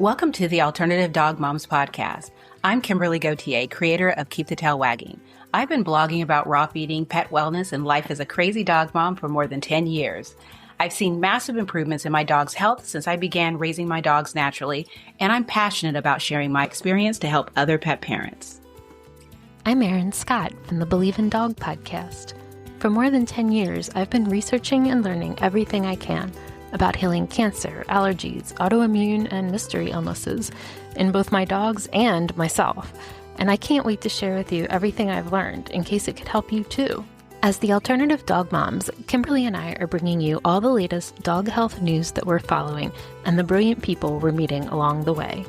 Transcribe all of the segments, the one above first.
Welcome to the Alternative Dog Moms podcast. I'm Kimberly Gauthier, creator of Keep the Tail Wagging. I've been blogging about raw feeding, pet wellness, and life as a crazy dog mom for more than 10 years. I've seen massive improvements in my dog's health since I began raising my dogs naturally, and I'm passionate about sharing my experience to help other pet parents. I'm Erin Scott from the Believe in Dog podcast. For more than 10 years, I've been researching and learning everything I can about healing cancer, allergies, autoimmune, and mystery illnesses in both my dogs and myself. And I can't wait to share with you everything I've learned in case it could help you too. As the Alternative Dog Moms, Kimberly and I are bringing you all the latest dog health news that we're following and the brilliant people we're meeting along the way.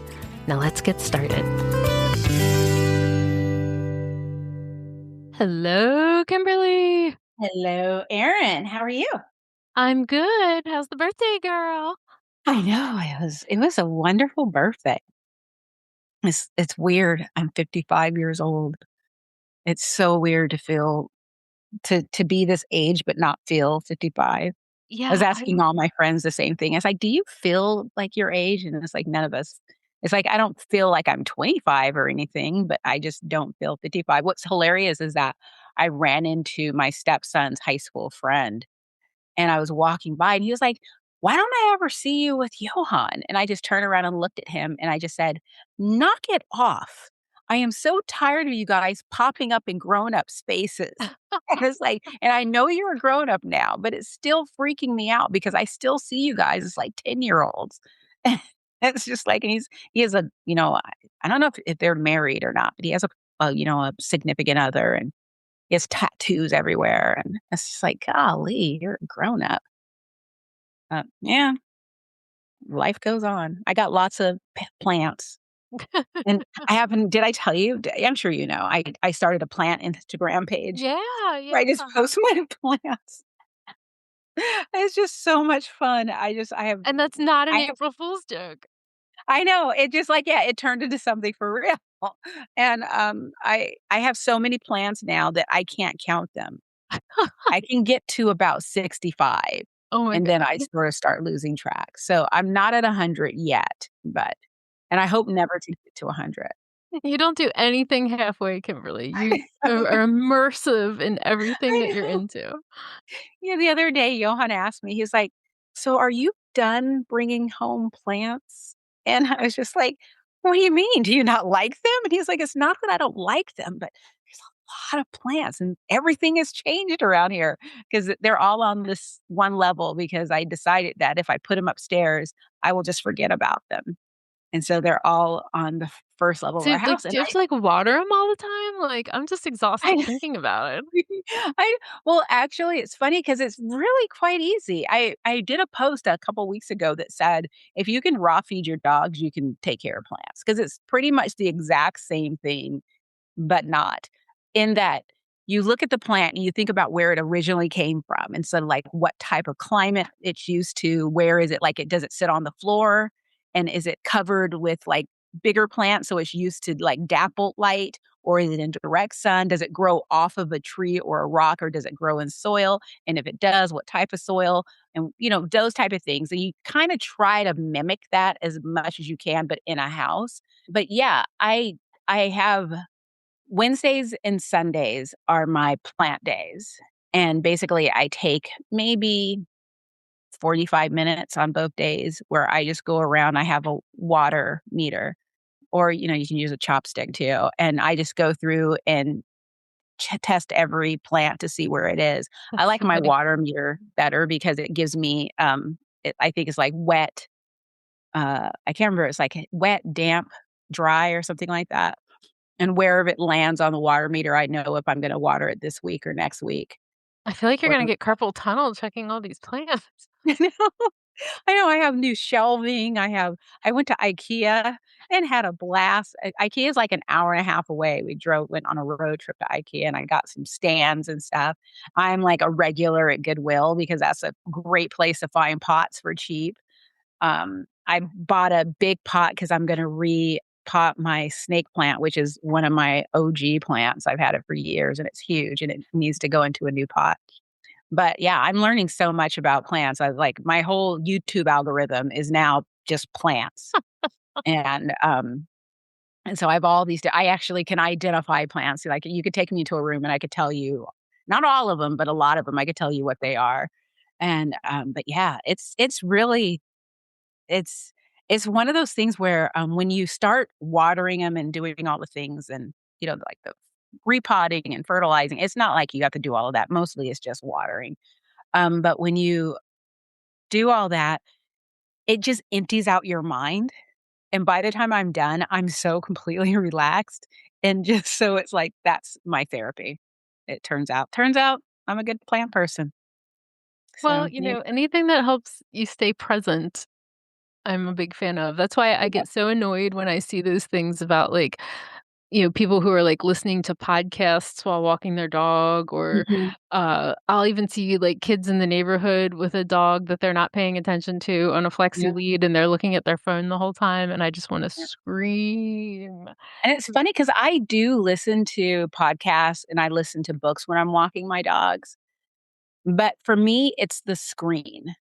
Now let's get started. Hello, Kimberly. Hello, Erin. How are you? I'm good. How's the birthday, girl? I know, it was a wonderful birthday. It's weird. I'm 55 years old. It's so weird to feel to be this age but not feel 55. Yeah. I was asking all my friends the same thing. I was like, "Do you feel like your age?" And it's like none of us. It's like I don't feel like I'm 25 or anything, but I just don't feel 55. What's hilarious is that I ran into my stepson's high school friend and I was walking by and he was like, "Why don't I ever see you with Johan?" And I just turned around and looked at him and I just said, "Knock it off. I am so tired of you guys popping up in grown-up spaces." And it's like, and I know you're a grown-up now, but it's still freaking me out because I still see you guys as like 10-year-olds. It's just like, and he has a, I don't know if they're married or not, but he has a significant other and he has tattoos everywhere. And it's just like, golly, you're a grown-up. Yeah, life goes on. I got lots of plants. And I haven't, did I tell you? I'm sure you know, I started a plant Instagram page Yeah. where I just post my plants. It's just so much fun. I have, And that's not an I have, April Fool's joke. I know it just like, yeah, it turned into something for real. And I have so many plants now that I can't count them. I can get to about 65. Oh my And God. then I sort of start losing track. So I'm not at 100 yet, and I hope never to get to 100. You don't do anything halfway, Kimberly. You are immersive in everything that I you're know. into. Yeah, the other day, Johan asked me, he's like, "So are you done bringing home plants?" And I was just like, "What do you mean? Do you not like them?" And he's like, "It's not that I don't like them, but there's a lot of plants and everything has changed around here because they're all on this one level because I decided that if I put them upstairs, I will just forget about them." And so they're all on the first level of So, our like, house. And do you have to, like, water them all the time? Like, I'm just exhausted I thinking about it. I well, actually, it's funny because it's really quite easy. I did a post a couple weeks ago that said, if you can raw feed your dogs, you can take care of plants because it's pretty much the exact same thing, but not in that you look at the plant and you think about where it originally came from. And so like what type of climate it's used to, where is it like it does it sit on the floor? And is it covered with like bigger plants so it's used to like dappled light? Or is it in direct sun? Does it grow off of a tree or a rock or does it grow in soil? And if it does, what type of soil? And those type of things. And you kind of try to mimic that as much as you can, but in a house. But yeah, I have Wednesdays and Sundays are my plant days. And basically I take maybe 45 minutes on both days where I just go around. I have a water meter or, you can use a chopstick too. And I just go through and test every plant to see where it is. I That's like so my funny. water meter better because it gives me, I think it's like wet. I can't remember. It's like wet, damp, dry or something like that. And wherever it lands on the water meter, I know if I'm going to water it this week or next week. I feel like you're Or gonna get carpal tunnel checking all these plants. I know I have new shelving. I went to IKEA and had a blast. IKEA is like an hour and a half away. Went on a road trip to IKEA and I got some stands and stuff. I'm like a regular at Goodwill because that's a great place to find pots for cheap. I bought a big pot because I'm going to repot my snake plant, which is one of my OG plants. I've had it for years and it's huge and it needs to go into a new pot. But yeah, I'm learning so much about plants. I like my whole YouTube algorithm is now just plants. And and so I have all these I actually can identify plants. Like, you could take me to a room and I could tell you, not all of them, but a lot of them, I could tell you what they are. But yeah, it's really it's it's one of those things where, when you start watering them and doing all the things and, like the repotting and fertilizing, it's not like you have to do all of that. Mostly it's just watering. But when you do all that, it just empties out your mind. And by the time I'm done, I'm so completely relaxed. And just so it's like, that's my therapy. It turns out. Turns out I'm a good plant person. Well, So, yeah. anything that helps you stay present, I'm a big fan of. That's why I Yeah. get so annoyed when I see those things about, like, people who are, like, listening to podcasts while walking their dog, or, Mhm. I'll even see, like, kids in the neighborhood with a dog that they're not paying attention to on a flexi Yeah. lead, and they're looking at their phone the whole time, and I just wanna Yeah. scream. And it's funny because I do listen to podcasts and I listen to books when I'm walking my dogs. But for me, it's the screen.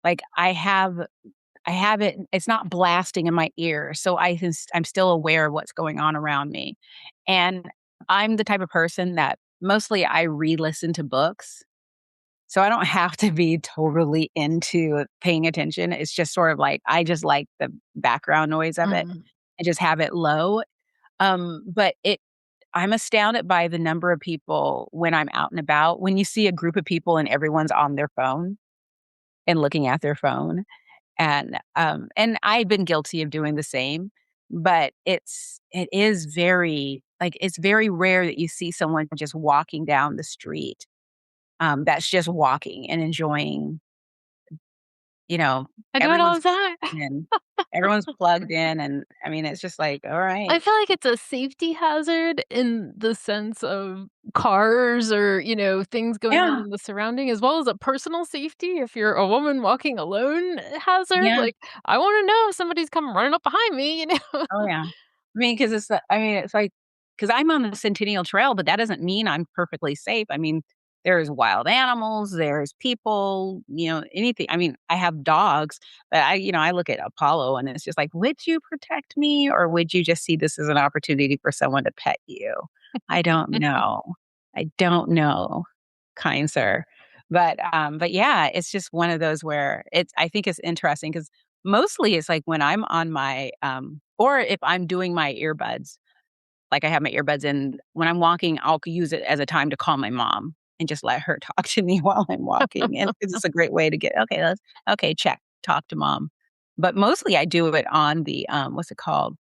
Like, I have it, it's not blasting in my ear, so I'm still aware of what's going on around me. And I'm the type of person that mostly I re-listen to books, so I don't have to be totally into paying attention. It's just sort of like, I just like the background noise of it Mhm. and just have it low. But I'm astounded by the number of people when I'm out and about, when you see a group of people and everyone's on their phone and looking at their phone. And I've been guilty of doing the same, but it is very, like, it's very rare that you see someone just walking down the street, that's just walking and enjoying, you know, I do it all everyone's the time. in, everyone's plugged in, and I mean, it's just like, all I right. feel like it's a safety hazard in the sense of cars, or, things going on Yeah, in the surrounding, as well as a personal safety if you're a woman walking alone hazard. yeah. Like, I wanna know if somebody's coming running up behind me. Oh, yeah. Because it's like, because 'cause I'm on the Centennial Trail, but that doesn't mean I'm perfectly safe. I mean, there's wild animals, there's people, anything. I mean, I have dogs, but I look at Apollo and it's just like, "Would you protect me, or would you just see this as an opportunity for someone to pet you?" I don't know. I don't know, kind sir. But yeah, it's just one of those where I think it's interesting because mostly it's like when I'm on my, or if I'm doing my earbuds, like I have my earbuds in, when I'm walking, I'll use it as a time to call my mom and just let her talk to me while I'm walking. And it's just a great way to okay, check, talk to mom. But mostly I do it on the, what's it called?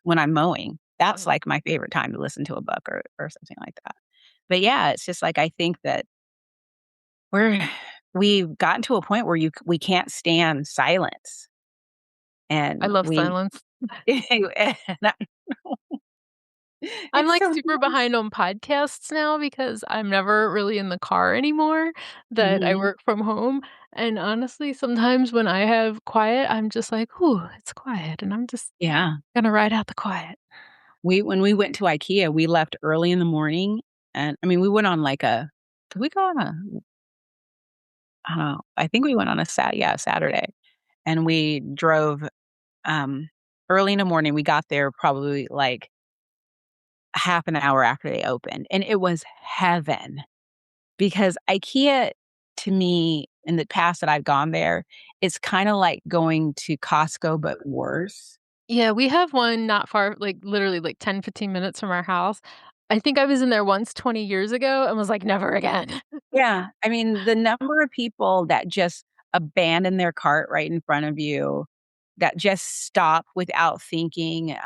When I'm mowing. That's like my favorite time to listen to a book or something like that. But yeah, it's just like, I think that we're we've gotten to a point where we can't stand silence, I and love we silence. and I I'm, it's like, so super behind on podcasts now because I'm never really in the car anymore, that I mhm, work from home, and honestly, sometimes when I have quiet, I'm just like, "Ooh, it's quiet," and I'm just yeah. gonna ride out the quiet. When we went to IKEA, we left early in the morning, and I mean, we went on like a did we go on a I don't know, I think we went on a Saturday, and we drove, um, early in the morning. We got there probably, like, half an hour after they opened, and it was heaven. Because IKEA, to me, in the past that I've gone there, it's kinda like going to Costco, but worse. Yeah, we have one not far, like, literally, like, 10, 15 minutes from our house. I think I was in there once 20 years ago and was like, "Never again." Yeah, I mean, the number of people that just abandon their cart right in front of you, that just stop without thinking,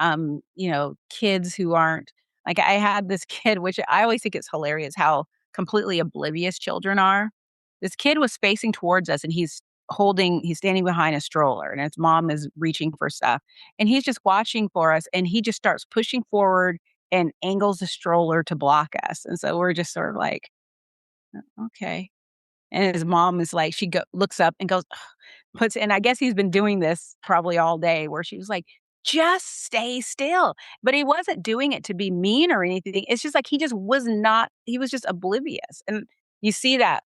kids who aren't, like, I had this kid, which I always think it's hilarious how completely oblivious children are. This kid was facing towards us, and he's standing behind a stroller, and his mom is reaching for stuff, and he's just watching for us, and he just starts pushing forward and angles the stroller to block us, and so we're just sort of like, "Okay." And his mom is like, looks up and goes, "Ugh," and I guess he's been doing this probably all day, where she was like, "Just stay still." But he wasn't doing it to be mean or anything. It's just like he was just oblivious. And you see that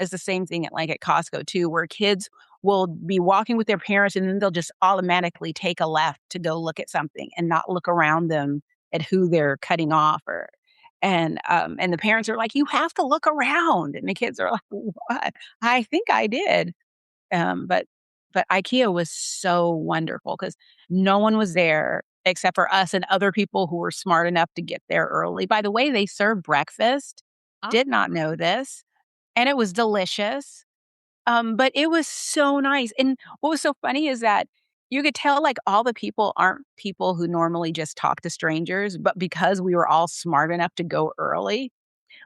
as the same thing at Costco too, where kids will be walking with their parents, and then they'll just automatically take a left to go look at something and not look around them at who they're cutting off or and the parents are like, "You have to look around." And the kids are like, "What? I think I did." Um, but but IKEA was so wonderful because no one was there except for us and other people who were smart enough to get there early. By the way, they served breakfast. Oh, Did not know this, and it was delicious. But it was so nice, and what was so funny is that you could tell, like, all the people aren't people who normally just talk to strangers, but because we were all smart enough to go early,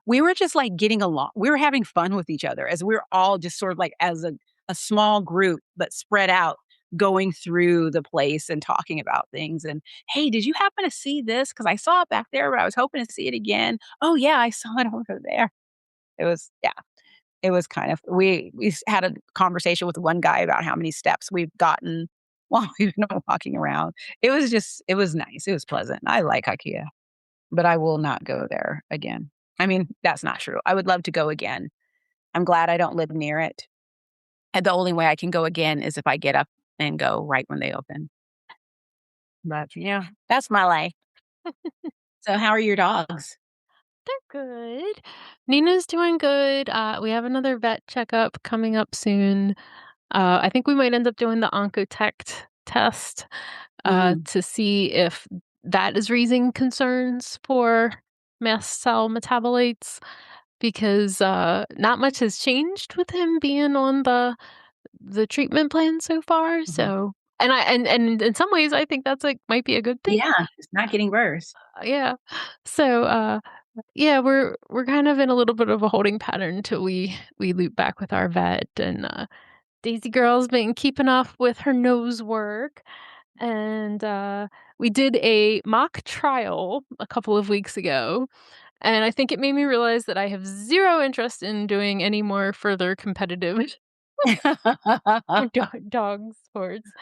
we were just, like, getting along. We were having fun with each other as we were all just sort of, like, as a small group, but spread out, going through the place and talking about things, and, "Hey, did you happen to see this? Because I saw it back there, but I was hoping to see it again." "Oh, yeah, I saw it over there." It was yeah. It was kind of we had a conversation with one guy about how many steps we've gotten while we've been walking around. It was nice. It was pleasant. I like IKEA, but I will not go there again. I mean, that's not true. I would love to go again. I'm glad I don't live near it. And the only way I can go again is if I get up and go right when they open. But yeah, that's my life. So how are your dogs? they're good. Nina's doing good. We have another vet checkup coming up soon. I think we might end up doing the Oncotect test Mm, to see if that is raising concerns for mast cell metabolites because not much has changed with him being on the treatment plan so far. mhm. So, and in some ways, I think that's like might be a good thing. Yeah, it's not getting worse. Yeah. So, yeah, we're kind of in a little bit of a holding pattern till we loop back with our vet and Daisy girl's been keeping up with her nose work and we did a mock trial a couple of weeks ago and I think it made me realize that I have zero interest in doing any more further competitive dog sports.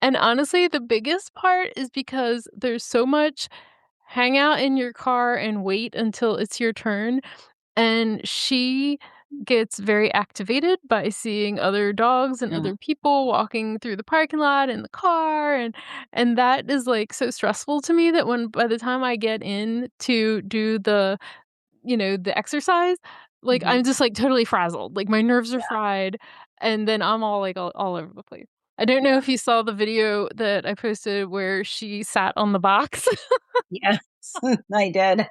And honestly, the biggest part is because there's so much hang out in your car and wait until it's your turn. And she gets very activated by seeing other dogs and Mm, other people walking through the parking lot in the car and that is like so stressful to me that when by the time I get in to do the exercise, like mhm. I'm just like totally frazzled. Like my nerves are fried and then I'm all like all over the place. I don't know Yeah. if you saw the video that I posted where she sat on the box. Yes, I did.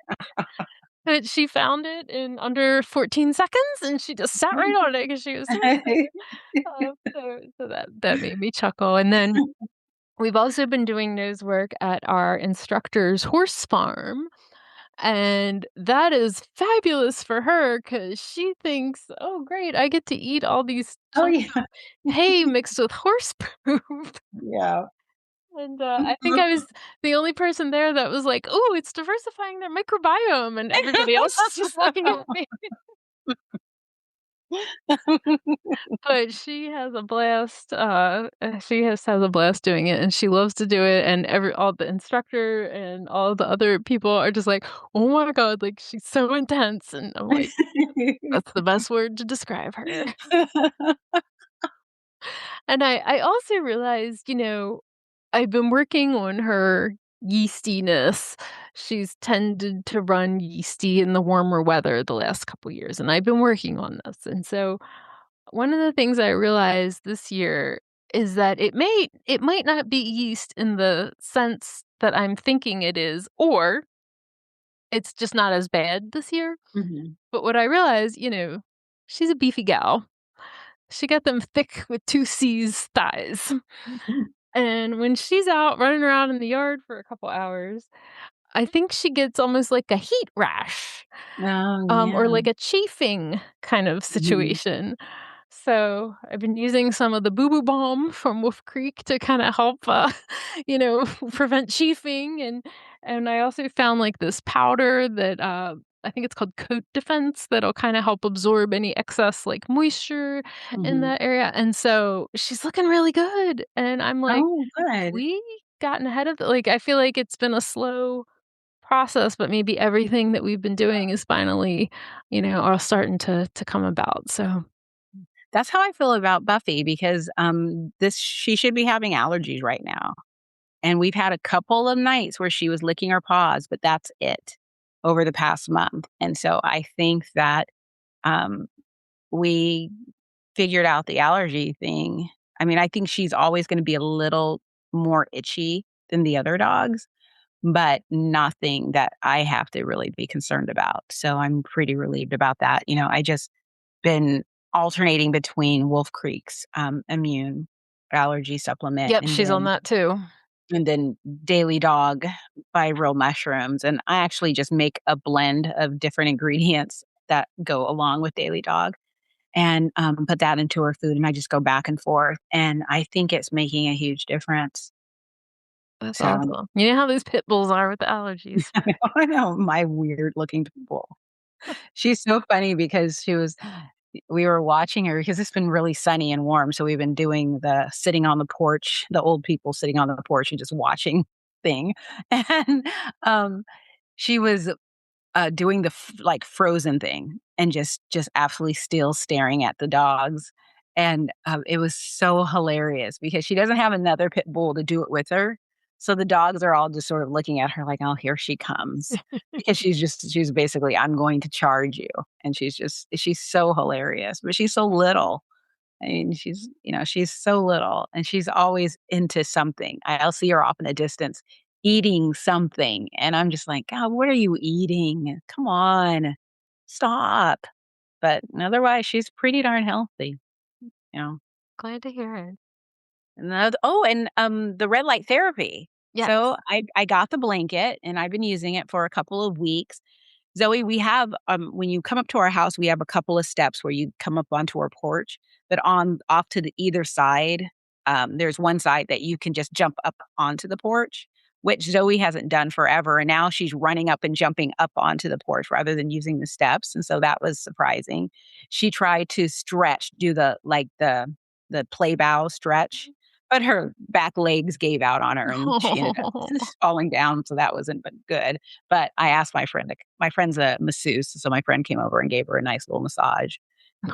But she found it in under 14 seconds, and she just sat right on it because she was so excited. So that made me chuckle, and then we've also been doing nose work at our instructor's horse farm, and that is fabulous for her because she thinks, "Oh, great, I get to eat all these Oh, chunks yeah. of hay mixed with horse poop." Yeah. And, I think I was the only person there that was like, "Ooh, it's diversifying their microbiome," and everybody else is just looking at me. But she has a blast, she has a blast doing it, and she loves to do it, and all the instructor and all the other people are just like, "Oh my god, like, she's so intense," and I'm like, "That's the best word to describe her." And I also realized, I've been working on her yeastiness. She's tended to run yeasty in the warmer weather the last couple years, and I've been working on this. And so one of the things I realized this year is that it might not be yeast in the sense that I'm thinking it is, or it's just not as bad this year. Mhm. But what I realized, she's a beefy gal. She got them thick with two C's thighs. And when she's out running around in the yard for a couple hours, I think she gets almost like a heat rash, Oh, or yeah. like a chafing kind of Mhm. situation. So I've been using some of the Boo Boo Balm from Wolf Creek to kind of help, you know, prevent chafing, and I also found like this powder that I think it's called Coat Defense that'll kind of help absorb any excess like moisture in Mhm. that area. And so she's looking really good, and I'm like, Oh, have good. we gotten ahead of like I feel like it's been a slow process, but maybe everything that we've been doing is finally, all starting to come about. So That's how I feel about Buffy because, this she should be having allergies right now, and we've had a couple of nights where she was licking her paws, but that's it over the past month, and so I think that, um, we figured out the allergy thing. I mean, I think she's always gonna be a little more itchy than the other dogs, but nothing that I have to really be concerned about, so I'm pretty relieved about that. I just been alternating between Wolf Creek's, immune allergy supplement Yep, she's on that too. and then Daily Dog by Real Mushrooms, and I actually just make a blend of different ingredients that go along with Daily Dog and, put that into her food, and I just go back and forth, and I think it's making a huge difference. That's So, awesome. You know how these pit bulls are with the allergies. I know my weird looking people. She's so funny because we were watching her because it's been really sunny and warm, so we've been doing the sitting on the porch, the old people sitting on the porch and just watching thing, and, um, she was doing the like, Frozen thing and just absolutely still staring at the dogs, and, it was so hilarious because she doesn't have another pit bull to do it with her, so the dogs are all just sort of looking at her like, "Oh, here she comes," because she's basically, "I'm going to charge you," and she's so hilarious, but she's so little. I mean, she's so little and she's always into something. I'll see her off in the distance eating something, and I'm just like, "God, what are you eating? Come on, stop." But otherwise, she's pretty darn healthy, you know? Glad to hear it. The red light therapy. Yes. So I got the blanket, and I've been using it for a couple of weeks. Zoe, we have, when you come up to our house, we have a couple of steps where you come up onto our porch, but on off to the either side, there's one side that you can just jump up onto the porch, which Zoe hasn't done forever. And now she's running up and jumping up onto the porch rather than using the steps. And so that was surprising. She tried to stretch, do the play bow stretch, but her back legs gave out on her and she ended up falling down. So that wasn't but good. But I asked my friend's a masseuse, so my friend came over and gave her a nice little massage,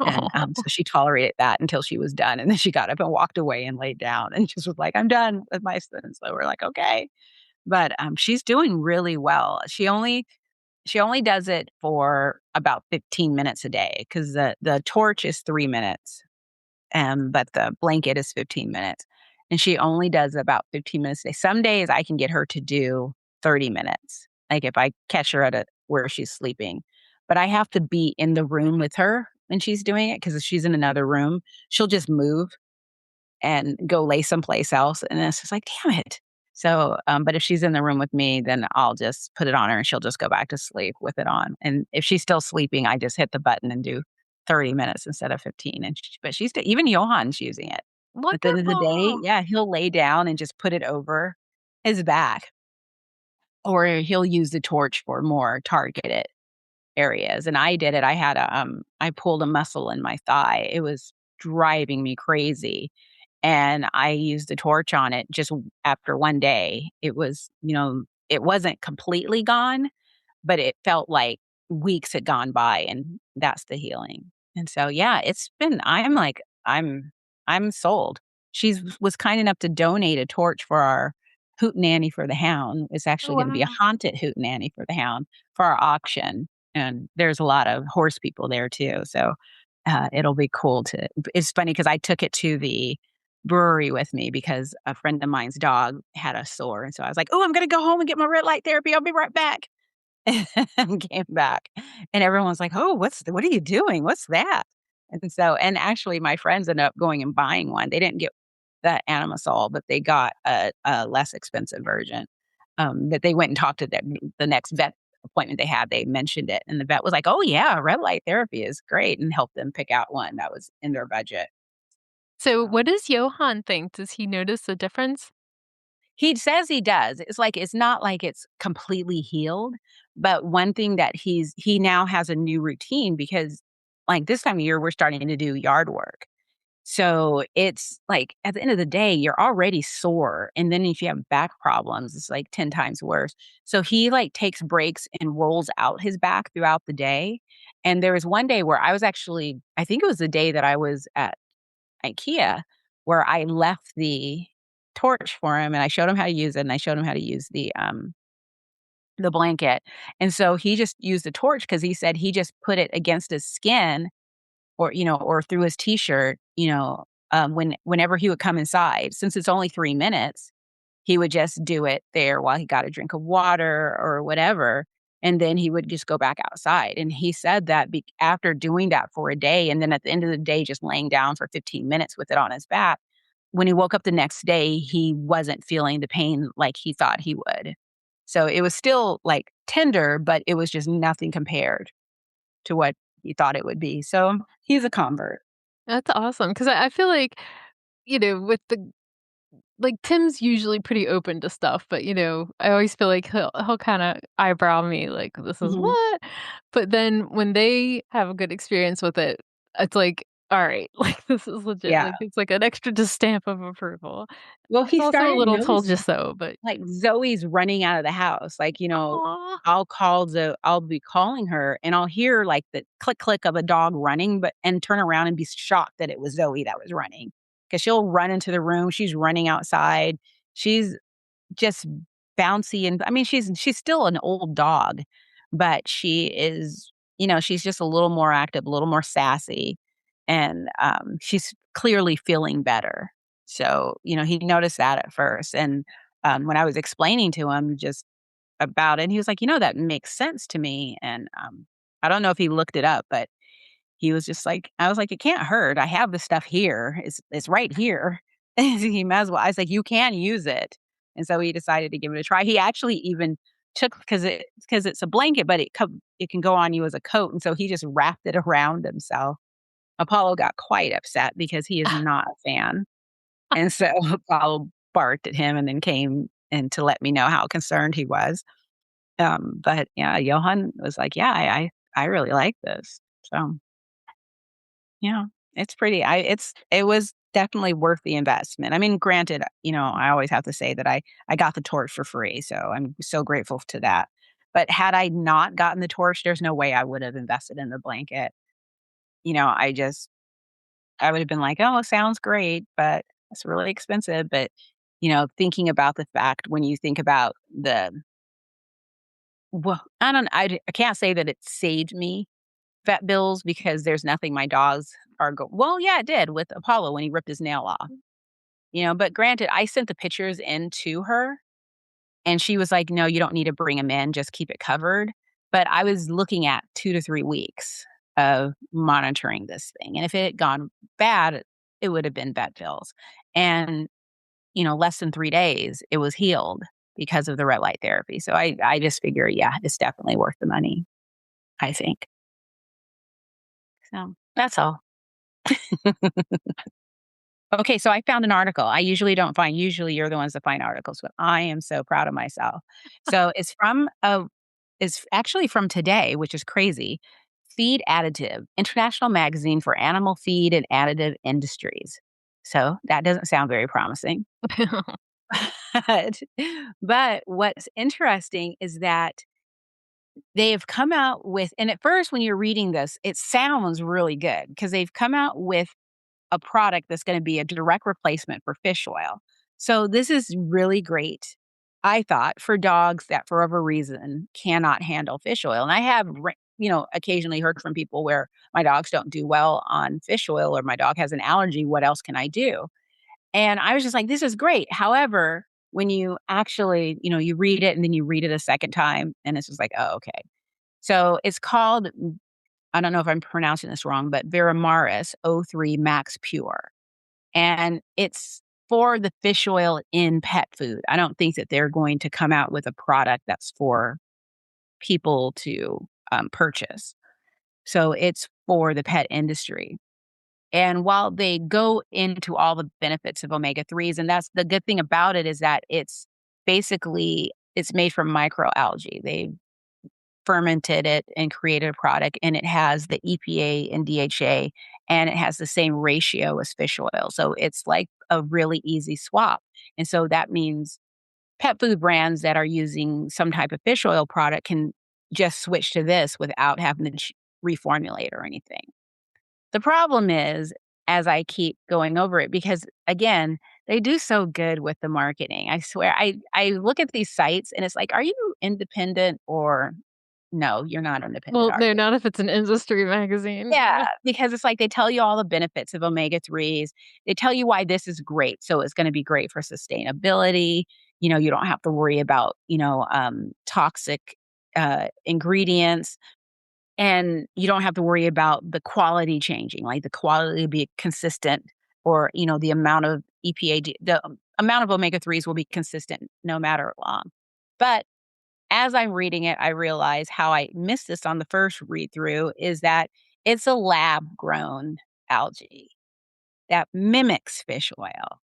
and, so she tolerated that until she was done, and then she got up and walked away and laid down and just was like, "I'm done with my son." So we're like, "Okay." But, she's doing really well. She only does it for about 15 minutes a day because the torch is 3 minutes, but the blanket is 15 minutes, and she only does about 15 minutes a day. Some days I can get her to do 30 minutes, like, if I catch her where she's sleeping, but I have to be in the room with her when she's doing it because if she's in another room, she'll just move and go lay someplace else, and it's just like, "Damn it." So, but if she's in the room with me, then I'll just put it on her, and she'll just go back to sleep with it on, and if she's still sleeping, I just hit the button and do 30 minutes instead of 15, and sh but she's even Johan's using it. At the end of the day, Wonderful. yeah, he'll lay down and just put it over his back, or he'll use the torch for more targeted areas, and I did it. I pulled a muscle in my thigh. It was driving me crazy, and I used the torch on it just after one day. It wasn't completely gone, but it felt like weeks had gone by, and that's the healing. And so, yeah, I'm sold. She's was kind enough to donate a torch for our hoot nanny for the hound. It's Oh, actually gonna be a wow. haunted hoot nanny for the hound for our auction, and there's a lot of horse people there too, so, it'll be cool to it's funny because I took it to the brewery with me because a friend of mine's dog had a sore, and so I was like, "Oh, I'm gonna go home and get my red light therapy. I'll be right back." And came back, and everyone's like, "Oh, what are you doing? What's that?" And actually my friends ended up going and buying one. They didn't get the AnimaSol, but they got a less expensive version. But they went and talked to the next vet appointment they had, they mentioned it, and the vet was like, "Oh, yeah, red light therapy is great," and helped them pick out one that was in their budget. So, So what does Johann think? Does he notice a difference? he says he does. It's not like it's completely healed, but one thing that he now has a new routine because, like, this time of year, we're starting to do yard work. So it's like at the end of the day, you're already sore. And then if you have back problems, it's like 10 times worse. So he like takes breaks and rolls out his back throughout the day. And there was one day where I was actually, I think it was the day that I was at IKEA where I left the torch for him and I showed him how to use it and I showed him how to use the blanket. And so he just used the torch because he said he just put it against his skin or, or through his t-shirt, whenever he would come inside. Since it's only 3 minutes, he would just do it there while he got a drink of water or whatever, and then he would just go back outside, and he said that after doing that for a day, and then at the end of the day, just laying down for 15 minutes with it on his back, when he woke up the next day, he wasn't feeling the pain like he thought he would. So it was still, like, tender, but it was just nothing compared to what he thought it would be. So he's a convert. That's awesome because I feel like, with the like, Tim's usually pretty open to stuff, but, I always feel like he'll kinda eyebrow me like, "This is Mhm. what?" But then when they have a good experience with it, it's like, "Alright, like, this is legit." Yeah. Like, it's like an extra just stamp of approval. Well, It's he also a started little told you noticing, so, but like, Zoe's running out of the house. Like, aw. I'll be calling her and I'll hear like the click click of a dog running, but and turn around and be shocked that it was Zoe that was running. Cause she'll run into the room. She's running outside. She's just bouncy and I mean, she's still an old dog, but she is, she's just a little more active, a little more sassy, and, she's clearly feeling better. So, he noticed that at first, and, when I was explaining to him just about it, and he was like, that makes sense to me," and, I don't know if he looked it up, but he was just like I was like, "It can't hurt. I have the stuff here. It's right here." He might as well I was like, "You can use it." And so he decided to give it a try. He actually even took because it's a blanket, but it can go on you as a coat, and so he just wrapped it around himself. Apollo got quite upset because he is not a fan, and so Apollo barked at him and then came and to let me know how concerned he was. But yeah, Johann was like, "Yeah, I really like this." So yeah, it's pretty it was definitely worth the investment. I mean, granted, I always have to say that I got the torch for free, so I'm so grateful to that. But had I not gotten the torch, there's no way I would have invested in the blanket. I just I would have been like, "Oh, sounds great, but it's really expensive." But, thinking about the fact when you think about well, I can't say that it saved me vet bills because there's nothing my dogs well, yeah, it did with Apollo when he ripped his nail off, but granted, I sent the pictures in to her, and she was like, "No, you don't need to bring them in, just keep it covered." But I was looking at 2 to 3 weeks of monitoring this thing, and if it had gone bad, it would have been vet bills, and, less than 3 days, it was healed because of the red light therapy, so I just figure, yeah, it's definitely worth the money, I think. So, that's all. Okay, so I found an article. I usually don't find usually you're the ones that find articles, but I am so proud of myself. So it's actually from today, which is crazy. Feed Additive, International Magazine for Animal Feed and Additive Industries. So that doesn't sound very promising. But, but what's interesting is that they have come out with, and at first when you're reading this, it sounds really good because they've come out with a product that's gonna be a direct replacement for fish oil. So this is really great, I thought, for dogs that for whatever reason cannot handle fish oil. And I have, occasionally heard from people where my dogs don't do well on fish oil or my dog has an allergy. What else can I do? And I was just like, this is great. However, when you actually, you read it and then you read it a second time and it's just like, oh, okay. So it's called, I don't know if I'm pronouncing this wrong, but Veramaris O3 Max Pure. And it's for the fish oil in pet food. I don't think that they're going to come out with a product that's for people to purchase. So it's for the pet industry. And while they go into all the benefits of omega 3s, and that's the good thing about it is that it's made from microalgae. They fermented it and created a product, and it has the EPA and DHA and it has the same ratio as fish oil. So it's like a really easy swap. And so that means pet food brands that are using some type of fish oil product can just switch to this without having to reformulate or anything. The problem is, as I keep going over it, because again, they do so good with the marketing. I swear, I look at these sites and it's like, are you independent or no, you're not independent, Well, are no, you? not if it's an industry magazine. Yeah, because it's like they tell you all the benefits of omega-3s. They tell you why this is great. So it's gonna be great for sustainability. You don't have to worry about, toxic, ingredients, and you don't have to worry about the quality changing, like the quality will be consistent or, the amount of amount of omega-3s will be consistent no matter long. But as I'm reading it, I realize how I missed this on the first read through is that it's a lab grown algae that mimics fish oil.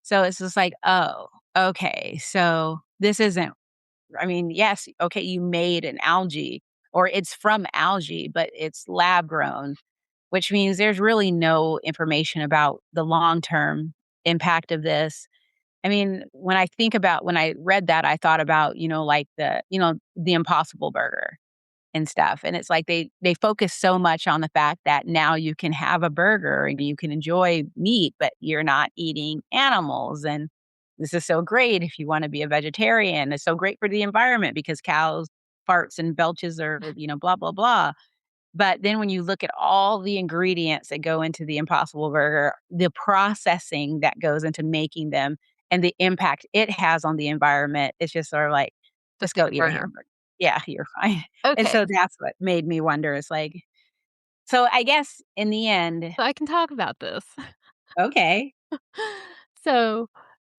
So it's just like, oh, okay. So this isn't, I mean, yes, okay, you made an algae or it's from algae, but it's lab grown, which means there's really no information about the long term impact of this. I mean, when I read that, I thought about, like the Impossible Burger and stuff. And it's like they focus so much on the fact that now you can have a burger and you can enjoy meat, but you're not eating animals. And this is so great if you want to be a vegetarian. It's so great for the environment because cows farts and belches are, blah, blah, blah. But then when you look at all the ingredients that go into the Impossible Burger, the processing that goes into making them and the impact it has on the environment, it's just sort of like, Just just go a eat a burger. hamburger. Yeah, you're fine. And Okay, so that's what made me wonder. It's like, so I guess in the end, so I can talk about this. okay. So,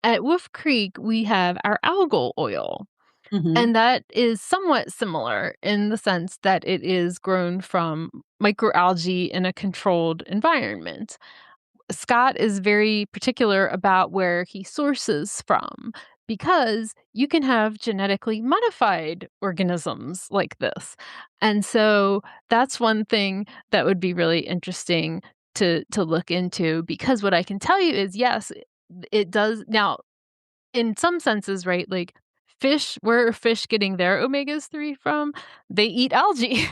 at Wolf Creek, we have our algal oil, Mhm. and that is somewhat similar in the sense that it is grown from microalgae in a controlled environment. Scott is very particular about where he sources from because you can have genetically modified organisms like this. And so that's one thing that would be really interesting to look into because what I can tell you is yes, it does now in some senses, right? Like fish, where are fish getting their omegas 3 from? They eat algae.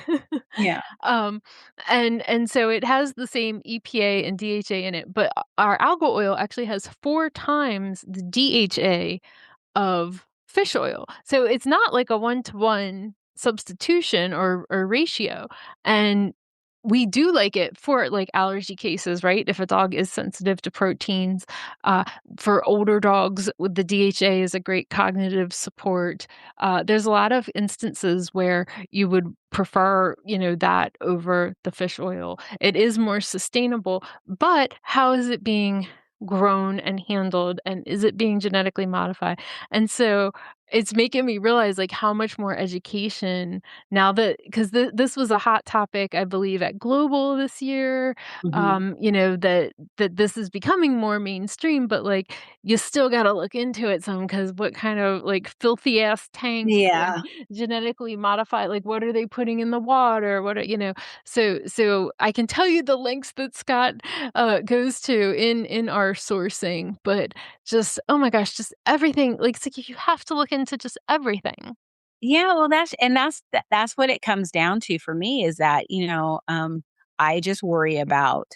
Yeah. um, and so it has the same EPA and DHA in it, but our algal oil actually has 4 times the DHA of fish oil. So it's not like a one-to-one substitution or ratio. And we do like it for like allergy cases, right? If a dog is sensitive to proteins, uh, for older dogs, with the DHA is a great cognitive support. There's a lot of instances where you would prefer, that over the fish oil. It is more sustainable, but how is it being grown and handled, and is it being genetically modified? And so it's making me realize like how much more education now that because this was a hot topic, I believe, at Global this year. Mhm. That this is becoming more mainstream, but like you still got to look into it some because what kind of like filthy ass tanks and Yeah. genetically modified, like what are they putting in the water? What are So I can tell you the links that Scott goes to in our sourcing, but just, oh my gosh, just everything, like, it's like you have to look into just everything. Yeah, well, that's what it comes down to for me is that, I just worry about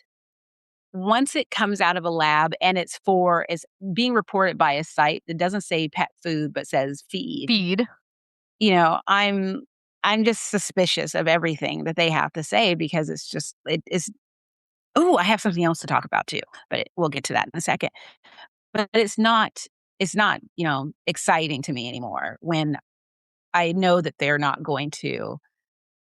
once it comes out of a lab and it's being reported by a site that doesn't say pet food, but says feed, Feed. you know, I'm I'm just suspicious of everything that they have to say because it is oh, I have something else to talk about too, but we'll get to that in a second. But it's not, exciting to me anymore when I know that they're not going to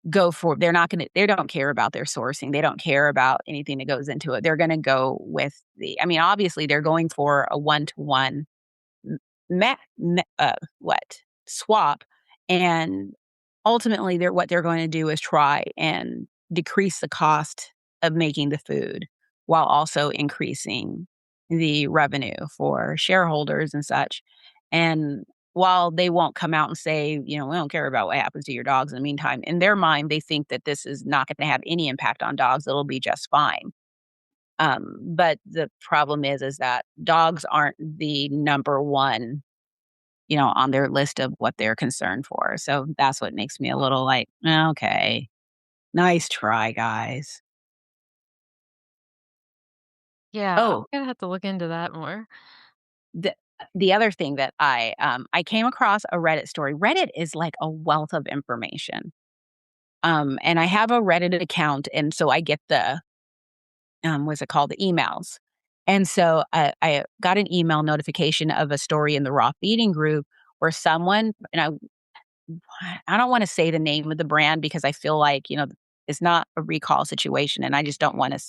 they don't care about their sourcing. They don't care about anything that goes into it. They're gonna go with I mean, obviously, they're going for a one-to-one m what? Swap, and ultimately, what they're going to do is try and decrease the cost of making the food while also increasing the revenue for shareholders and such, and while they won't come out and say, "We don't care about what happens to your dogs in the meantime," in their mind, they think that this is not gonna have any impact on dogs, it'll be just fine. But the problem is that dogs aren't the number one, on their list of what they're concerned for. So that's what makes me a little like, okay, nice try, guys. Yeah, I'm Oh, gonna have to look into that more. the the other thing that I came across a Reddit story. Reddit is like a wealth of information. And I have a Reddit account, and so I get what's it called? The emails. And so I got an email notification of a story in the raw feeding group where someone, and I don't want to say the name of the brand because I feel like, it's not a recall situation and I just don't want to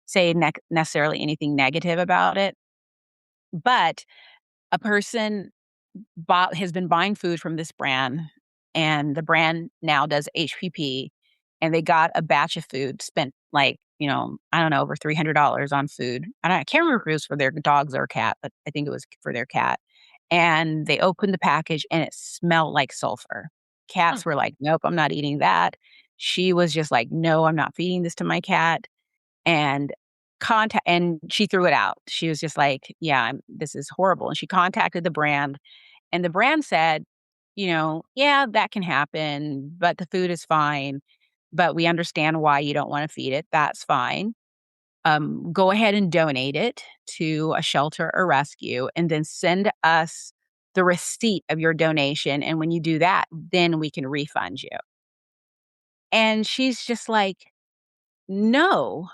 say necessarily anything negative about it. But a person has been buying food from this brand, and the brand now does HPP, and they got a batch of food, spent like, I don't know, over $300 on food. I can't remember if it was for their dogs or cat, but I think it was for their cat. And they opened the package and it smelled like sulfur. Huh. Cats were like, "Nope, I'm not eating that." She was just like, "No, I'm not feeding this to my cat." And she threw it out. She was just like, "Yeah, this is horrible." And she contacted the brand, and the brand said, "Yeah, that can happen, but the food is fine, but we understand why you don't wanna feed it. That's fine. Go ahead and donate it to a shelter or rescue, and then send us the receipt of your donation, and when you do that, then we can refund you." And she's just like, "No,"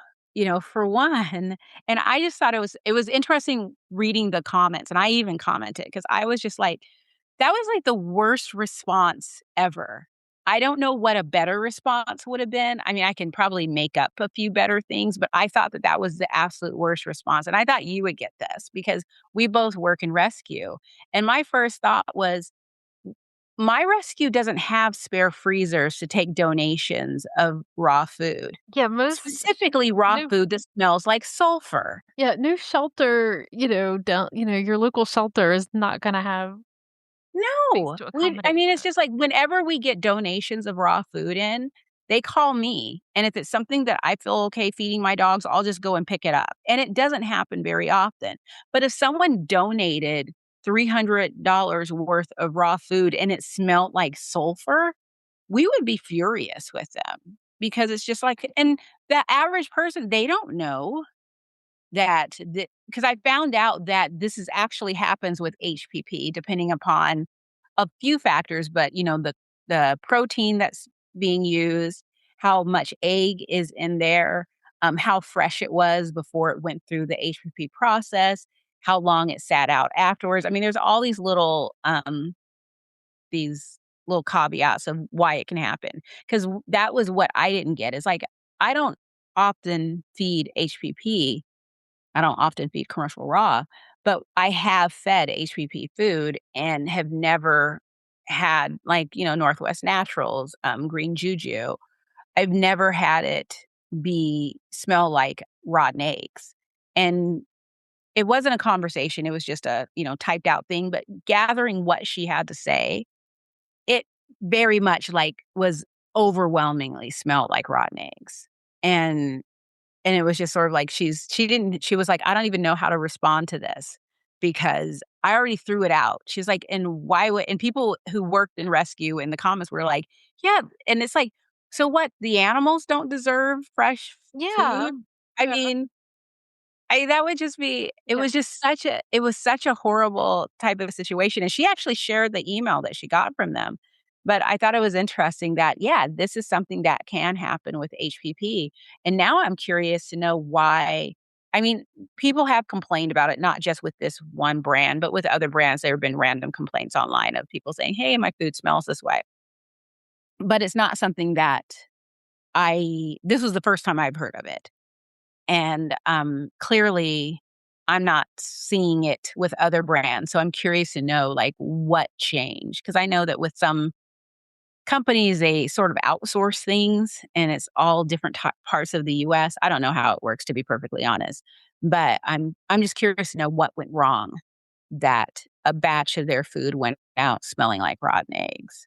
for one. And I just thought it was interesting reading the comments, and I even commented because I was just like, that was, like, the worst response ever. I don't know what a better response would have been. I mean, I can probably make up a few better things, but I thought that that was the absolute worst response, and I thought you would get this because we both work in rescue, and my first thought was, my rescue doesn't have spare freezers to take donations of raw food, Yeah, specifically raw new food that smells like sulfur. new shelter, down your local shelter is not gonna have space No, to I accommodate mean, it's that. just like whenever we get donations of raw food in, they call me, and if it's something that I feel okay feeding my dogs, I'll just go and pick it up, and it doesn't happen very often. But if someone donated $300 worth of raw food and it smelled like sulfur, we would be furious with them because it's just like, and the average person, they don't know that because I found out that this is actually happens with HPP depending upon a few factors, but, the protein that's being used, how much egg is in there, how fresh it was before it went through the HPP process, how long it sat out afterwards. I mean, there's all these little caveats of why it can happen. Because that was what I didn't get. It's like, I don't often feed HPP. I don't often feed commercial raw, but I have fed HPP food and have never had, like, Northwest Naturals, Green Juju. I've never had it smell like rotten eggs. And it wasn't a conversation, it was just a, typed out thing, but gathering what she had to say, it very much, like, was overwhelmingly smelled like rotten eggs. And it was just sort of like she was like, "I don't even know how to respond to this because I already threw it out." She's like, "And why would," and people who worked in rescue in the comments were like, "Yeah," and it's like, "So what, the animals don't deserve fresh Yeah. food?" I Yeah. mean, that would just be it Yeah. was just such a horrible type of situation, and she actually shared the email that she got from them. But I thought it was interesting that, yeah, this is something that can happen with HPP, and now I'm curious to know why. I mean, people have complained about it, not just with this one brand, but with other brands. There have been random complaints online of people saying, "Hey, my food smells this way." But it's not something that this was the first time I've heard of it. And, clearly, I'm not seeing it with other brands, so I'm curious to know, like, what changed. Because I know that with some companies, they sort of outsource things, and it's all different parts of the US. I don't know how it works, to be perfectly honest, but I'm just curious to know what went wrong that a batch of their food went out smelling like rotten eggs,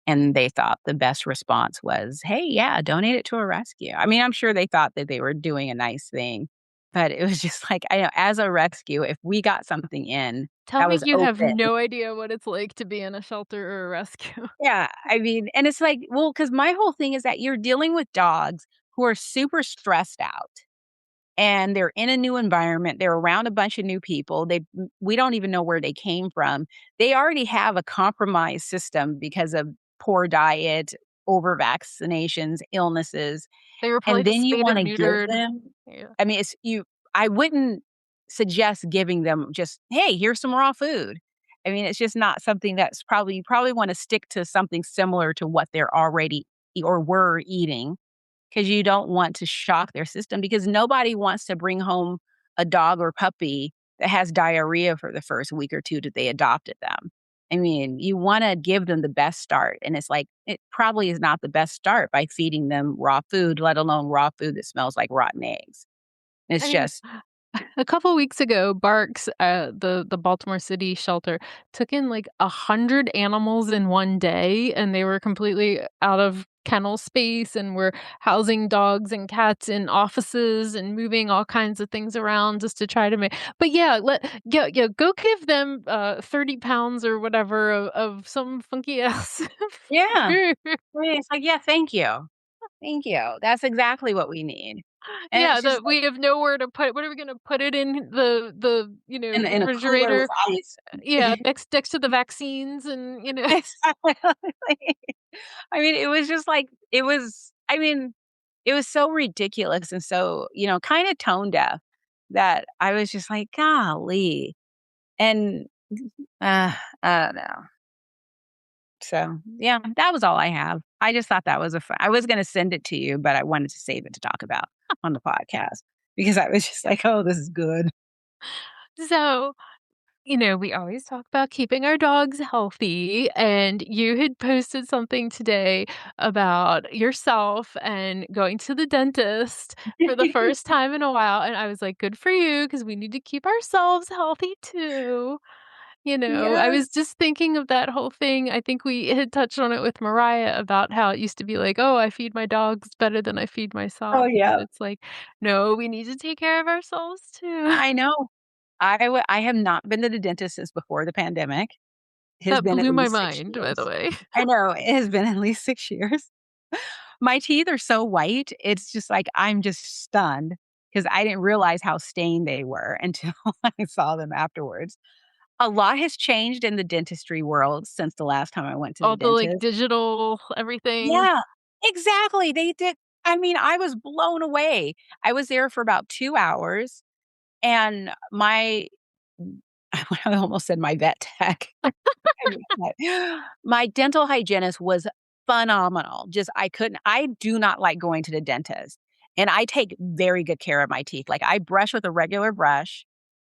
and they thought the best response was, "Hey, yeah, donate it to a rescue." I mean, I'm sure they thought that they were doing a nice thing. But it was just like, I know as a rescue, if we got something in Tell that me was you have open. no idea what it's like to be in a shelter or a rescue. Yeah, I mean, and it's like, well, because my whole thing is that you're dealing with dogs who are super stressed out, and they're in a new environment, they're around a bunch of new people, we don't even know where they came from. They already have a compromised system because of poor diet, over vaccinations, illnesses, They were probably and then just you spayed or wanna give neutered. them. Yeah. I mean, I wouldn't suggest giving them just, "Hey, here's some raw food." I mean, it's just not something that's probably you probably wanna stick to something similar to what they're already or were eating, because you don't want to shock their system, because nobody wants to bring home a dog or puppy that has diarrhea for the first week or 2 that they adopted them. I mean, you wanna give them the best start, and it's like, it probably is not the best start by feeding them raw food, let alone raw food that smells like rotten eggs. I It's mean, just a couple weeks ago, Barks, the Baltimore City shelter, took in like 100 animals in one day, and they were completely out of kennel space and were housing dogs and cats in offices and moving all kinds of things around just to try to make. But yeah, go give them 30 pounds or whatever of some funky ass yeah. food. It's like, "Yeah, thank you. Thank you." That's exactly what we need. And Yeah, it's just that like we have nowhere to put. What are we gonna put it in in a cooler with refrigerator? ice. Yeah, next to the vaccines and. Exactly. I mean, it was just like I mean, it was so ridiculous and so, kinda tone deaf that I was just like, "Golly." And, I don't know. So, yeah, that was all I have. I just thought that was I was gonna send it to you, but I wanted to save it to talk about on the podcast because I was just like, "Oh, this is good." So, we always talk about keeping our dogs healthy, and you had posted something today about yourself and going to the dentist for the first time in a while, and I was like, "Good for you, because we need to keep ourselves healthy too." I Yes. was just thinking of that whole thing. I think we had touched on it with Mariah about how it used to be like, "Oh, I feed my dogs better than I feed Oh, myself." But yeah. it's like, "No, we need to take care of ourselves too." I know. I have not been to the dentist since before the pandemic. It has That been at blew my least 6 mind, by the years. way. I know, it has been at least 6 years. My teeth are so white, it's just like I'm just stunned because I didn't realize how stained they were until I saw them afterwards. A lot has changed in the dentistry world since the last time I went to the All the, like, dentist. digital everything. Yeah, exactly, they did. I mean, I was blown away. I was there for about 2 hours, and I almost said my vet tech. My dental hygienist was phenomenal. Just I do not like going to the dentist, and I take very good care of my teeth. Like, I brush with a regular brush,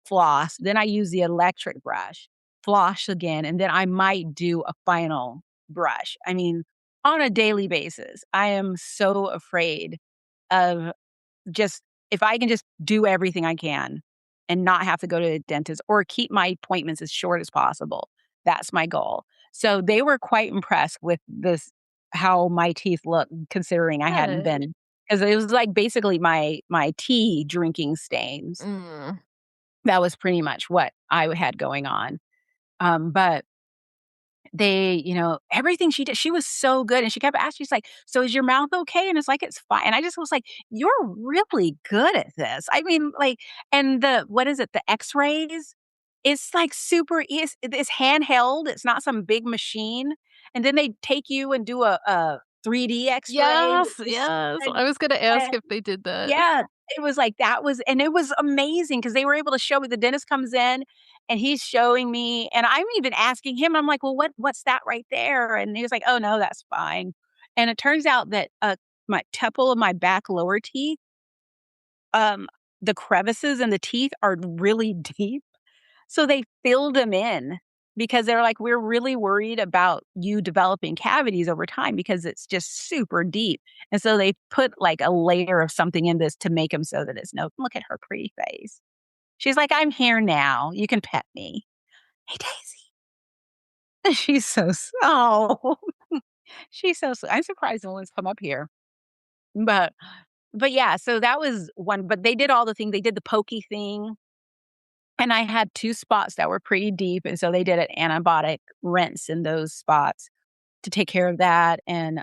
floss, then I use the electric brush, floss again, and then I might do a final brush. I mean, on a daily basis, I am so afraid of just if I can just do everything I can and not have to go to the dentist or keep my appointments as short as possible, that's my goal. So they were quite impressed with how my teeth look considering I hadn't Good. been, because it was like basically my tea drinking stains. Mm. That was pretty much what I had going on. But everything she did, she was so good, and she kept asking, she's like, "So is your mouth okay?" And it's like, "It's fine." And I just was like, "You're really good at this." I mean, like, and what is it? The X-rays? It's like it's handheld, it's not some big machine, and then they take you and do a 3D X-ray with Yes, this yes. and I was gonna ask if they did that. yeah, it was like and it was amazing because they were able to show me the dentist comes in, and he's showing me, and I'm even asking him, I'm like, "Well, what's that right there?" And he was like, "Oh, no, that's fine." And it turns out that, my temple of my back lower teeth, um, the crevices in the teeth are really deep, so they filled them in because they're like, "We're really worried about you developing cavities over time because it's just super deep." And so they put like a layer of something in this to make them so that it's no look at her pretty face. She's like, "I'm here now. You can pet me." Hey, Daisy. She's oh, she's so I'm surprised no one's come up here. But but yeah, so that was one, but they did all the things. They did the pokey thing, and I had 2 spots that were pretty deep, and so they did an antibiotic rinse in those spots to take care of that, and,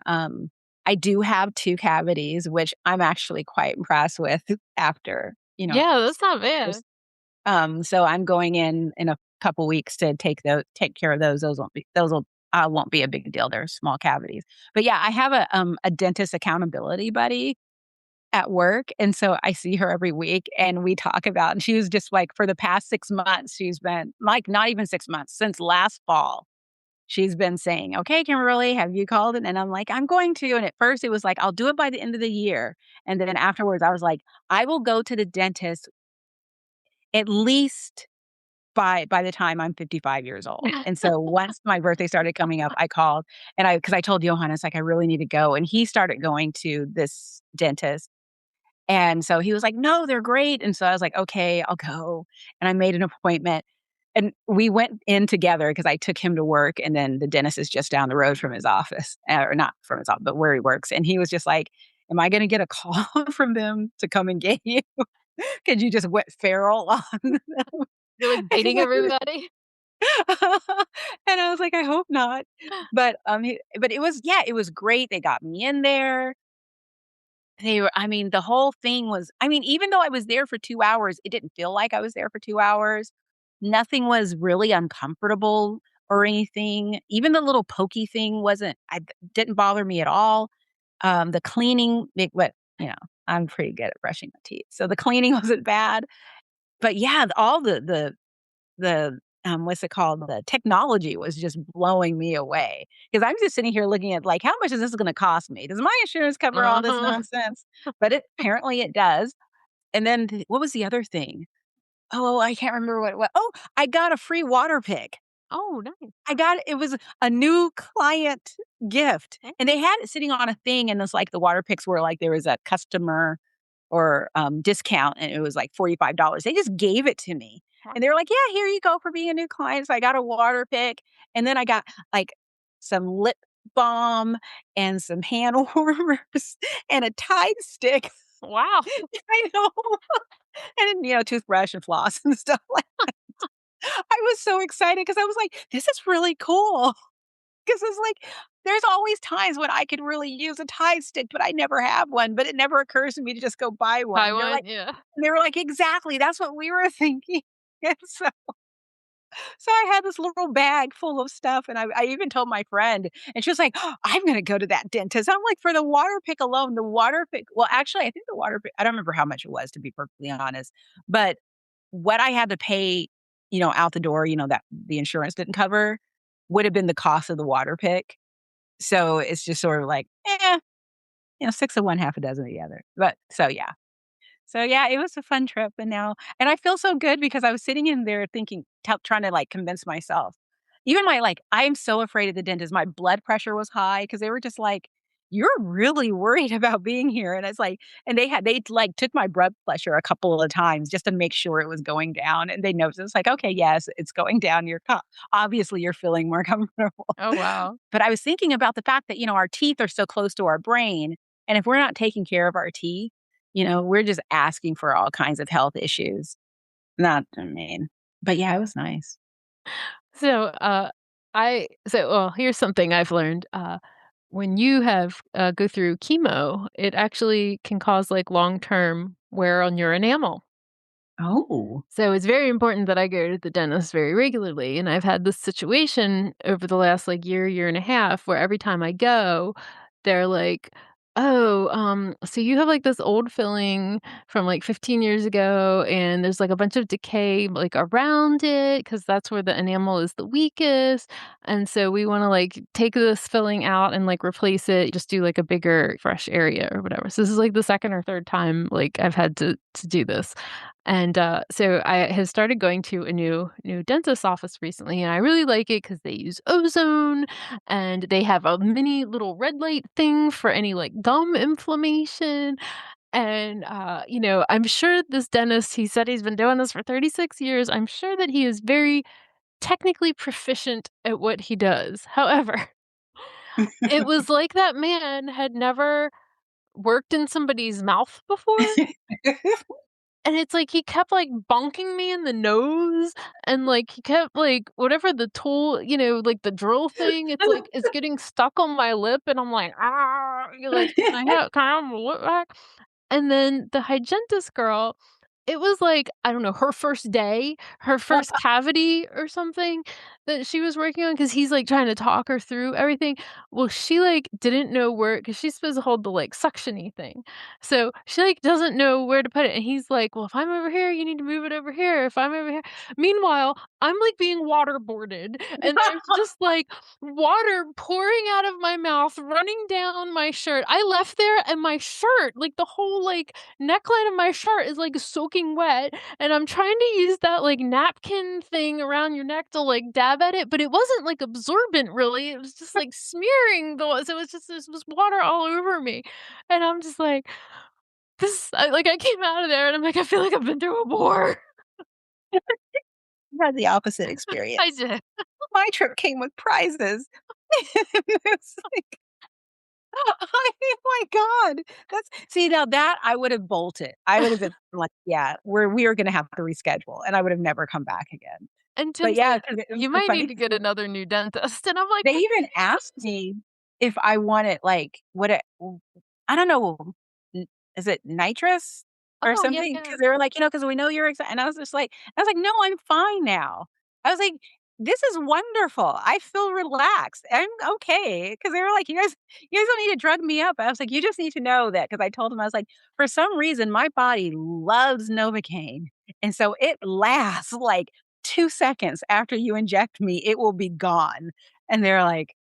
I do have 2 cavities, which I'm actually quite impressed with after, Yeah, that's not bad. so I'm going in a couple weeks to take care of those. Those won't be a big deal. They're small cavities. But yeah, I have a dentist accountability buddy at work, and so I see her every week, and we talk about, and she was just like, for the past 6 months, she's been like, not even 6 months, since last fall, she's been saying, "Okay, Kimberly, have you called?" And I'm like, "I'm going to." And at first it was like, "I'll do it by the end of the year." And then afterwards I was like, "I will go to the dentist at least by the time I'm 55 years old." And so once my birthday started coming up, I called, and because I told Johannes, like, "I really need to go." And he started going to this dentist. And so he was like, "No, they're great." And so I was like, "Okay, I'll go." And I made an appointment, and we went in together because I took him to work, and then the dentist is just down the road from his office, or not from his office, but where he works. And he was just like, "Am I gonna get a call from them to come and get you? Because you just went feral on them." You're, like, I said, dating everybody? and I was like, "I hope not." But it was, yeah, it was great. They got me in there. I mean, the whole thing was, I mean, even though I was there for 2 hours, it didn't feel like I was there for 2 hours. Nothing was really uncomfortable or anything. Even the little pokey thing didn't bother me at all. The cleaning, you know, I'm pretty good at brushing my teeth, so the cleaning wasn't bad. But yeah, all the what's it called? The technology was just blowing me away, because 'cause I'm just sitting here looking at, like, how much is this gonna cost me? Does my insurance cover all this Uh-huh. nonsense? But apparently it does. And then what was the other thing? Oh, I can't remember oh, I got a free water pick. Oh, nice. It was a new client gift, Oh, and they had it sitting on a thing, and it's like the water picks were like there was a customer or, discount, and it was like $45. They just gave it to me, wow. and they were like, "Yeah, here you go for being a new client." So I got a water pick, and then I got, like, some lip balm and some hand warmers and a Tide stick. Wow. I know. And, toothbrush and floss and stuff like. I was so excited because I was like, "This is really cool." 'Cause it's like, there's always times when I could really use a Tide stick, but I never have one, but it never occurs to me to just go buy one. Taiwan, yeah. They were like, "Exactly, that's what we were thinking." And so I had this little bag full of stuff, and I even told my friend, and she was like, "Oh, I'm gonna go to that dentist." I'm like, "For the water pick alone, the water pick." Well, actually, I think the water pick, I don't remember how much it was, to be perfectly honest, but what I had to pay, out the door, that the insurance didn't cover, would have been the cost of the water pick. So it's just sort of like, 6 of one, half a dozen of the other. But so yeah. So, yeah, it was a fun trip, and I feel so good because I was sitting in there thinking, trying to, like, convince myself. Even I'm so afraid of the dentist. My blood pressure was high because they were just like, "You're really worried about being here." And it's like, and like, took my blood pressure a couple of times just to make sure it was going down, and they noticed. It's like, "Okay, yes, it's going down. Obviously, you're feeling more comfortable." Oh, wow. But I was thinking about the fact that, our teeth are so close to our brain, and if we're not taking care of our teeth, we're just asking for all kinds of health issues. Not I mean, but yeah, it was nice. So, well, here's something I've learned. When you have go through chemo, it actually can cause like long-term wear on your enamel. Oh. So it's very important that I go to the dentist very regularly. And I've had this situation over the last like year and a half where every time I go, they're like, "Oh, so you have like this old filling from like 15 years ago, and there's like a bunch of decay like around it because that's where the enamel is the weakest. And so we want to like take this filling out and like replace it, just do like a bigger fresh area or whatever." So this is like the second or third time like I've had to do this. And, so I have started going to a new dentist's office recently, and I really like it because they use ozone, and they have a mini little red light thing for any, like, gum inflammation, and, I'm sure this dentist, he said he's been doing this for 36 years. I'm sure that he is very technically proficient at what he does. However, it was like that man had never worked in somebody's mouth before. And it's like he kept, like, bonking me in the nose, and, like, he kept, like, whatever the tool, like, the drill thing, it's like, it's getting stuck on my lip, and I'm like, "Ah," you're like, "Can I have my lip back?" And then the hygienist girl, it was like, I don't know, her first day, her first cavity or something that she was working on because he's, like, trying to talk her through everything. Well, she, like, didn't know where because she's supposed to hold the, like, suction-y thing. So, she, like, doesn't know where to put it, and he's like, "Well, if I'm over here, you need to move it over here. If I'm over here." Meanwhile, I'm, like, being waterboarded, and there's just, like, water pouring out of my mouth, running down my shirt. I left there and my shirt, like, the whole, like, neckline of my shirt is, like, soaking wet, and I'm trying to use that, like, napkin thing around your neck to, like, dab at it, but it wasn't, like, absorbent really, it was just, like, smearing so it was just this was water all over me, and I'm just like, I came out of there and I'm like, "I feel like I've been through a war." Had the opposite I experience. did. My trip came with prizes. It's like, oh my god. That's see, now that I would have bolted. I would have been like, "Yeah, we are gonna have to reschedule," and I would have never come back again. And But Tim's yeah, like, 'cause it was "You so might funny need to 'cause get another new dentist," and I'm like, they even asked me if I wanted, like, what it I don't know, n is it nitrous or "Oh, yeah, something? yeah." Because they were like, "'Cause we know you're excited," and I was like, "No, I'm fine now." I was like, "This is wonderful. I feel relaxed. I'm okay." Because they were like, You guys don't need to drug me up." I was like, "You just need to know that," because I told them, I was like, "For some reason, my body loves Novocaine, and so it lasts, like, 2 seconds after you inject me, it will be gone." And they're like,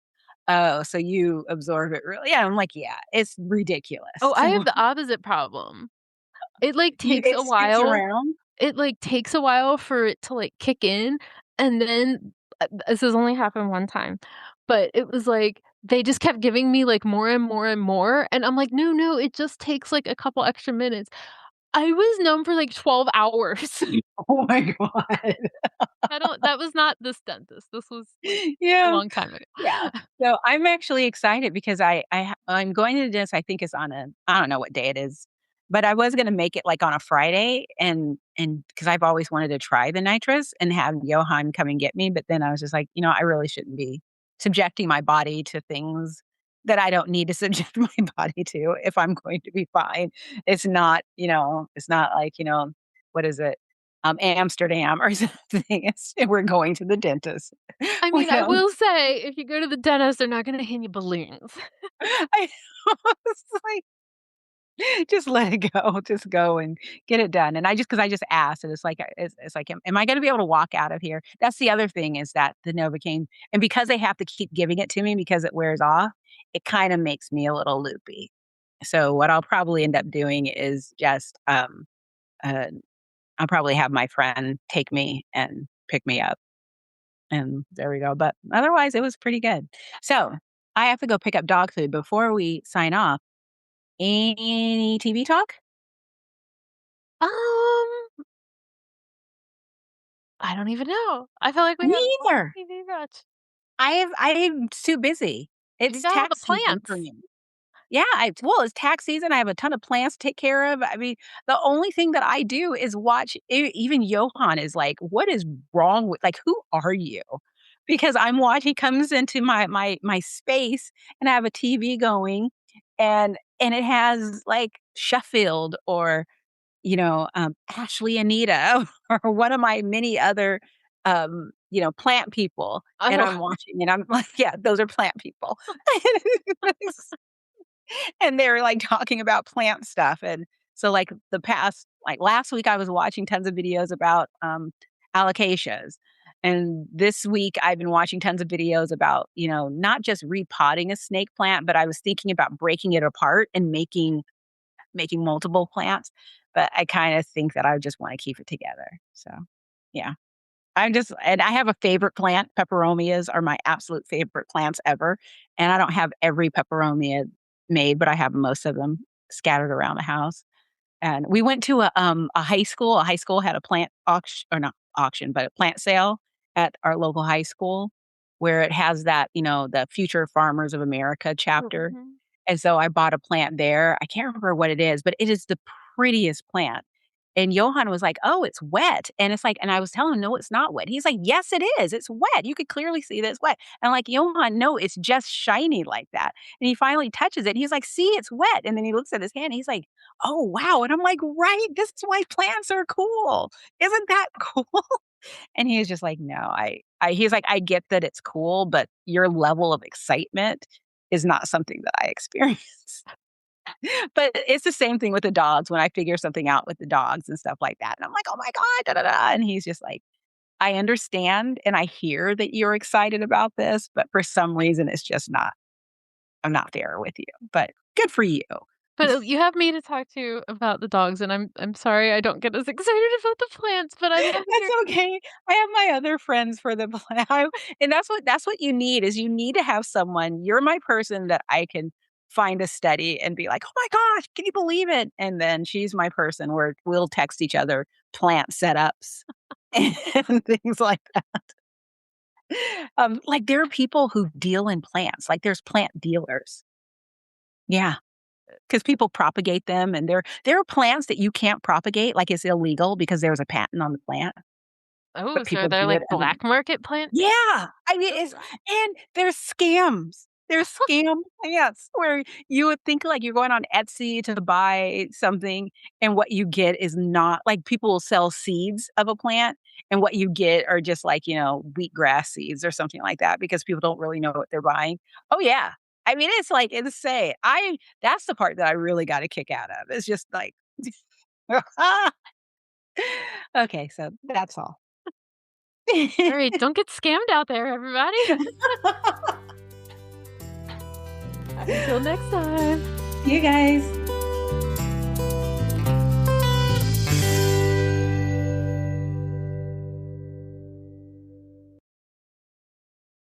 "Oh, so you absorb it really." Yeah, I'm like, "Yeah, it's ridiculous." Oh, I have So the opposite problem. It, like, you takes it a sticks while around? it, like, takes a while for it to, like, kick in, and then this has only happened one time, but it was like, they just kept giving me, like, more and more and more, and I'm like, "No, no, it just takes, like, a couple extra minutes." I was numb for, like, 12 hours. Oh my god. I don't that was not this dentist, this was, like, a Yeah. long time ago. Yeah. So, I'm actually excited because I'm going to this, I think it's on a I don't know what day it is, but I was gonna make it, like, on a Friday and because 'cause I've always wanted to try the nitrous and have Johan come and get me, but then I was just like, I really shouldn't be subjecting my body to things that I don't need to subject my body to if I'm going to be fine. It's not like, what is it? Amsterdam or something. We're going to the dentist. I mean, I will say, if you go to the dentist, they're not gonna hand you balloons. I was like, just let it go. Just go and get it done. And because I just asked, and it's like, am I going to be able to walk out of here? That's the other thing is that the Novocaine, and because they have to keep giving it to me because it wears off, it kind of makes me a little loopy. So what I'll probably end up doing is just, uh, I'll probably have my friend take me and pick me up, and there we go. But otherwise, it was pretty good. So I have to go pick up dog food before we sign off. Any TV talk? Um, I don't even know. I feel like we Me have one either. TV watch. I'm too busy. You It's got all the tax season for plants. me. Yeah, it's tax season. I have a ton of plants to take care of. I mean, the only thing that I do is watch. Even Johan is like, "What is wrong with like? Who are you?" Because I'm watching. He comes into my space, and I have a TV going, and it has like Sheffield or Ashley Anita or one of my many other, plant people, and Oh, I'm watching, and I'm like, "Yeah, those are plant people." And they're, like, talking about plant stuff, and so, last week, I was watching tons of videos about, alocasias, and this week, I've been watching tons of videos about, not just repotting a snake plant, but I was thinking about breaking it apart and making multiple plants, but I kinda think that I just wanna keep it together, so, yeah. And I have a favorite plant. Peperomias are my absolute favorite plants ever, and I don't have every peperomia made, but I have most of them scattered around the house. And we went to a high school. A high school had a plant auction, or not auction, but a plant sale at our local high school where it has that, the Future Farmers of America chapter, mhm. And so I bought a plant there. I can't remember what it is, but it is the prettiest plant. And Johan was like, "Oh, it's wet." And it's like, and I was telling him, "No, it's not wet." He's like, "Yes, it is. It's wet. You could clearly see that it's wet." And I'm like, "Johan, no, it's just shiny like that." And he finally touches it. And he's like, "See, it's wet." And then he looks at his hand. And he's like, "Oh, wow." And I'm like, "Right. This is why plants are cool. Isn't that cool?" And he was just like, "No, he's like, "I get that it's cool, but your level of excitement is not something that I experience." But it's the same thing with the dogs when I figure something out with the dogs and stuff like that. And I'm like, "Oh my god, da, da, da." And he's just like, "I understand and I hear that you're excited about this, but for some reason it's just not I'm not there with you." But good for you. But you have me to talk to about the dogs, and I'm sorry I don't get as excited about the plants, but I love That's hearing. okay. I have my other friends for the plow, and that's what you need is you need to have someone you're my person that I can find a study and be like, "Oh my gosh, can you believe it?" And then she's my person where we'll text each other plant setups and things like that. Like, there are people who deal in plants, like, there's plant dealers. Yeah, because people propagate them, and there are plants that you can't propagate, like, it's illegal because there's a patent on the plant, Oh, but so are people there, do like, it as a black market plants? Yeah, I mean, it's Oh. and there's scams. There's scam plants where you would think, like, you're going on Etsy to buy something, and what you get is not like, people will sell seeds of a plant, and what you get are just, like, wheatgrass seeds or something like that because people don't really know what they're buying. Oh, yeah. I mean, it's, like, insane. I That's the part that I really got a kick out of. It's just like Okay, so that's all. Alright, don't get scammed out there, everybody. Until next time. You guys.